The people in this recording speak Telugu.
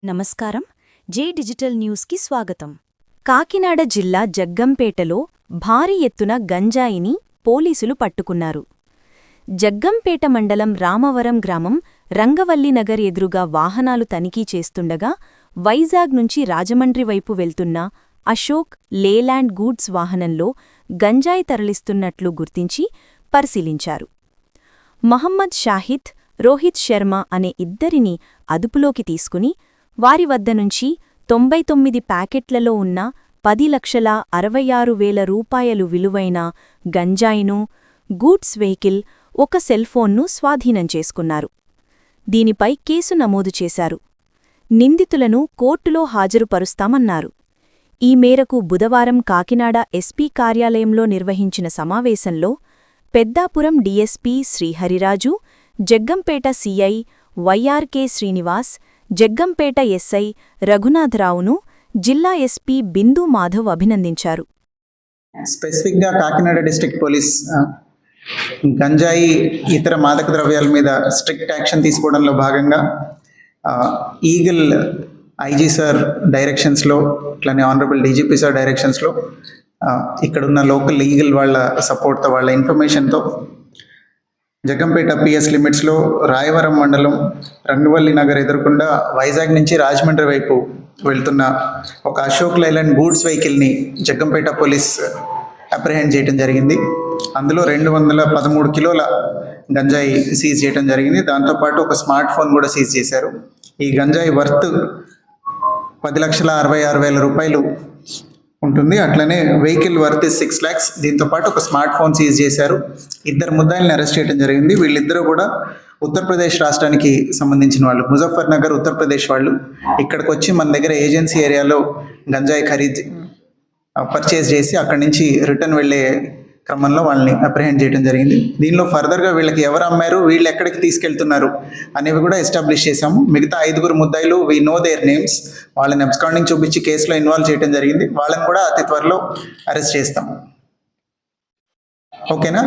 నమస్కారం. జే డిజిటల్ న్యూస్కి స్వాగతం. కాకినాడ జిల్లా జగ్గంపేటలో భారీ ఎత్తున గంజాయిని పోలీసులు పట్టుకున్నారు. జగ్గంపేట మండలం రామవరం గ్రామం రంగవల్లినగర్ ఎదురుగా వాహనాలు తనిఖీ చేస్తుండగా వైజాగ్ నుంచి రాజమండ్రి వైపు వెళ్తున్న అశోక్ లేలాండ్ గూడ్స్ వాహనంలో గంజాయి తరలిస్తున్నట్లు గుర్తించి పరిశీలించారు. మహమ్మద్ షాహిద్, రోహిత్ శర్మ అనే ఇద్దరిని అదుపులోకి తీసుకుని వారి వద్ద నుంచి 99 ప్యాకెట్లలో ఉన్న 10,66,000 రూపాయలు విలువైన గంజాయిను, గూడ్స్ వెహికల్, ఒక సెల్ఫోన్ను స్వాధీనం చేసుకున్నారు. దీనిపై కేసు నమోదు చేశారు. నిందితులను కోర్టులో హాజరుపరుస్తామన్నారు. ఈ మేరకు బుధవారం కాకినాడ ఎస్పీ కార్యాలయంలో నిర్వహించిన సమావేశంలో Peddapuram DSP Srihariraju, Jaggampeta CI YRK Srinivas, Jaggampeta SI రఘునాథరావును జిల్లా ఎస్పీ బిందు మాధవ్ అభినందించారు. స్పెసిఫిక్గా కాకినాడ డిస్ట్రిక్ట్ పోలీస్ గంజాయి ఇతర మాదక ద్రవ్యాల మీద స్ట్రిక్ట్ యాక్షన్ తీసుకోవడంలో భాగంగా ఈగల్ ఐజీ సార్ డైరెక్షన్స్లో, అట్లనే ఆనరబుల్ డీజీపీ సార్ డైరెక్షన్స్లో, ఇక్కడున్న లోకల్ ఈగల్ వాళ్ళ సపోర్ట్తో, వాళ్ళ ఇన్ఫర్మేషన్తో జగ్గంపేట పిఎస్ లిమిట్స్లో రాయవరం మండలం రంగవల్లి నగర్ ఎదురుకుండా వైజాగ్ నుంచి రాజమండ్రి వైపు వెళ్తున్న ఒక అశోక్ లైలాండ్ గూడ్స్ వెహికల్ని జగ్గంపేట పోలీస్ అప్రిహెండ్ చేయడం జరిగింది. అందులో 213 కిలోల గంజాయి సీజ్ చేయడం జరిగింది. దాంతోపాటు ఒక స్మార్ట్ ఫోన్ కూడా సీజ్ చేశారు. ఈ గంజాయి వర్త్ 10,66,000 రూపాయలు ఉంటుంది. అట్లనే వెహికల్ వర్త్ 6 lakhs. దీంతోపాటు ఒక స్మార్ట్ ఫోన్ సీజ్ చేశారు. 2 ముద్దాయిల్ని అరెస్ట్ చేయడం జరిగింది. వీళ్ళిద్దరూ కూడా ఉత్తరప్రదేశ్ రాష్ట్రానికి సంబంధించిన వాళ్ళు, ముజఫర్నగర్ ఉత్తరప్రదేశ్ వాళ్ళు. ఇక్కడికి వచ్చి మన దగ్గర ఏజెన్సీ ఏరియాలో గంజాయి పర్చేజ్ చేసి అక్కడి నుంచి రిటర్న్ వెళ్ళే క్రమంలో వాళ్ళని అప్రిహెండ్ చేయడం జరిగింది. దీనిలో ఫర్దర్గా వీళ్ళకి ఎవరు అమ్మారు, వీళ్ళు ఎక్కడికి తీసుకెళ్తున్నారు అనేవి కూడా ఎస్టాబ్లిష్ చేశాము. మిగతా 5 ముద్దాయిలు వీ నో దేర్ నేమ్స్. వాళ్ళని అబ్స్కాండింగ్ చూపించి కేసులో ఇన్వాల్వ్ చేయడం జరిగింది. వాళ్ళని కూడా అతి త్వరలో అరెస్ట్ చేస్తాం. ఓకేనా?